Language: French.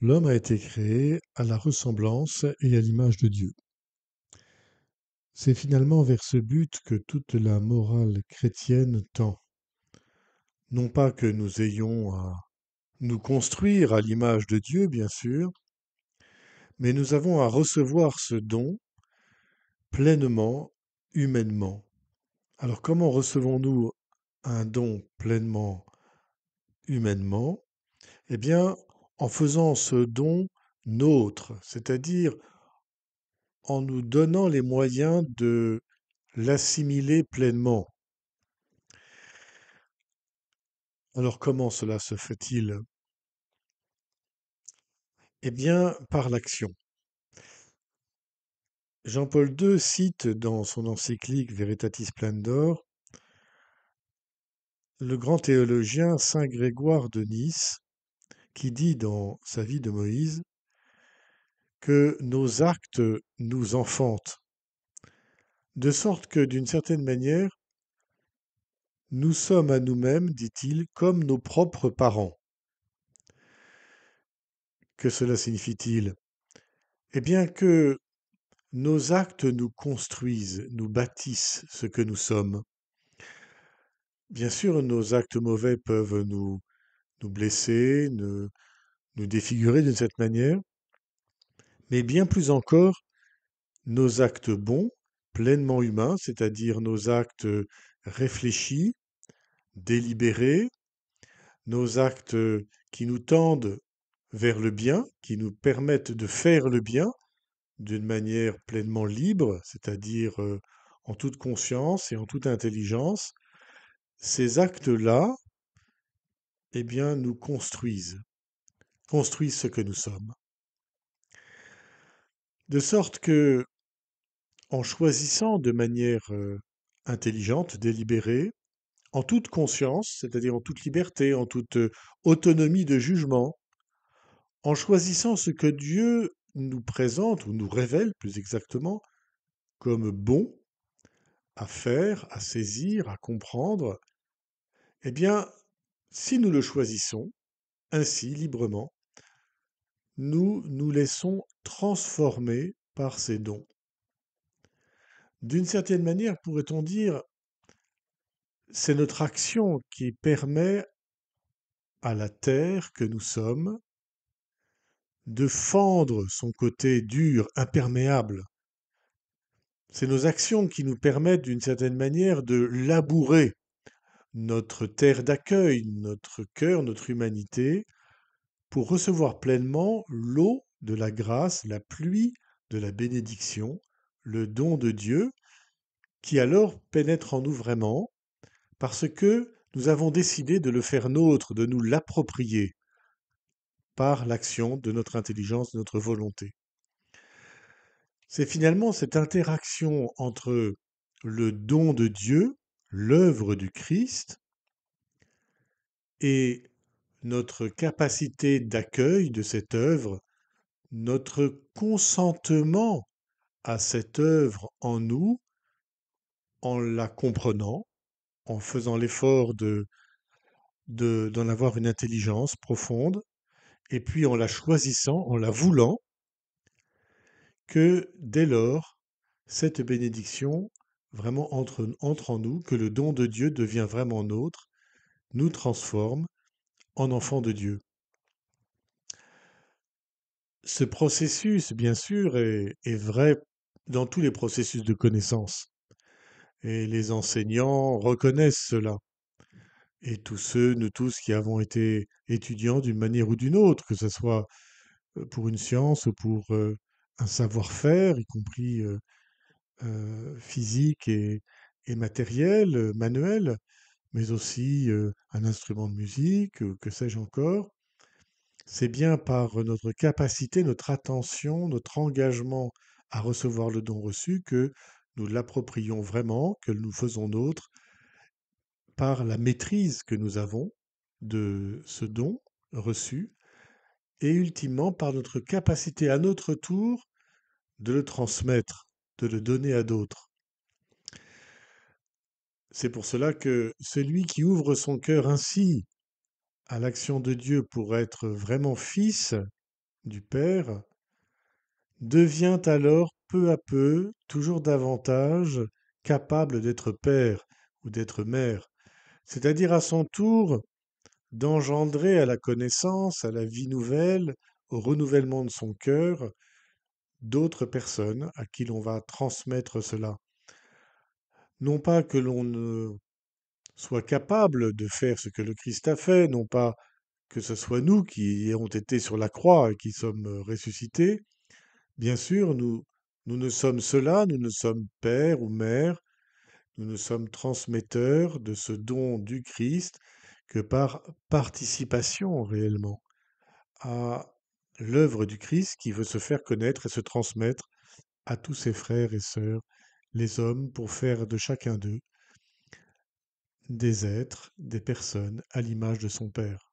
L'homme a été créé à la ressemblance et à l'image de Dieu. C'est finalement vers ce but que toute la morale chrétienne tend. Non pas que nous ayons à nous construire à l'image de Dieu, bien sûr, mais nous avons à recevoir ce don pleinement, humainement. Alors comment recevons-nous un don pleinement, humainement? Eh bien, en faisant ce don nôtre, c'est-à-dire en nous donnant les moyens de l'assimiler pleinement. Alors comment cela se fait-il? Eh bien, par l'action. Jean-Paul II cite dans son encyclique Veritatis Splendor le grand théologien saint Grégoire de Nice qui dit dans sa vie de Moïse que nos actes nous enfantent, de sorte que d'une certaine manière, nous sommes à nous-mêmes, dit-il, comme nos propres parents. Que cela signifie-t-il? Eh bien que nos actes nous construisent, nous bâtissent ce que nous sommes. Bien sûr, nos actes mauvais peuvent nous blesser, nous défigurer d'une certaine manière, mais bien plus encore, nos actes bons, pleinement humains, c'est-à-dire nos actes réfléchis, délibérés, nos actes qui nous tendent vers le bien, qui nous permettent de faire le bien d'une manière pleinement libre, c'est-à-dire en toute conscience et en toute intelligence, ces actes-là, eh bien, nous construisent ce que nous sommes. De sorte que, en choisissant de manière intelligente, délibérée, en toute conscience, c'est-à-dire en toute liberté, en toute autonomie de jugement, en choisissant ce que Dieu nous présente, ou nous révèle plus exactement, comme bon à faire, à saisir, à comprendre, eh bien, si nous le choisissons, ainsi, librement, nous nous laissons transformer par ces dons. D'une certaine manière, pourrait-on dire, c'est notre action qui permet à la terre que nous sommes de fendre son côté dur, imperméable. C'est nos actions qui nous permettent d'une certaine manière de labourer notre terre d'accueil, notre cœur, notre humanité, pour recevoir pleinement l'eau de la grâce, la pluie de la bénédiction, le don de Dieu, qui alors pénètre en nous vraiment, parce que nous avons décidé de le faire nôtre, de nous l'approprier par l'action de notre intelligence, de notre volonté. C'est finalement cette interaction entre le don de Dieu, l'œuvre du Christ, et notre capacité d'accueil de cette œuvre, notre consentement à cette œuvre en nous, en la comprenant, en faisant l'effort d'en avoir une intelligence profonde, et puis en la choisissant, en la voulant, que dès lors, cette bénédiction vraiment entre en nous, que le don de Dieu devient vraiment nôtre, nous transforme en enfants de Dieu. Ce processus, bien sûr, est vrai dans tous les processus de connaissance. Et les enseignants reconnaissent cela. Et nous tous qui avons été étudiants d'une manière ou d'une autre, que ce soit pour une science ou pour un savoir-faire, y compris physique et matériel, manuel, mais aussi un instrument de musique, que sais-je encore. C'est bien par notre capacité, notre attention, notre engagement à recevoir le don reçu que nous l'approprions vraiment, que nous faisons nôtre par la maîtrise que nous avons de ce don reçu et ultimement par notre capacité à notre tour de le transmettre, de le donner à d'autres. C'est pour cela que celui qui ouvre son cœur ainsi à l'action de Dieu pour être vraiment fils, du Père, devient alors peu à peu toujours davantage capable d'être père ou d'être mère, c'est-à-dire à son tour d'engendrer à la connaissance, à la vie nouvelle, au renouvellement de son cœur, d'autres personnes à qui l'on va transmettre cela. Non pas que l'on ne soit capable de faire ce que le Christ a fait, non pas que ce soit nous qui ayons été sur la croix et qui sommes ressuscités. Bien sûr, nous ne sommes cela, nous ne sommes père ou mère, nous ne sommes transmetteurs de ce don du Christ que par participation réellement à l'œuvre du Christ qui veut se faire connaître et se transmettre à tous ses frères et sœurs, les hommes, pour faire de chacun d'eux des êtres, des personnes à l'image de son Père.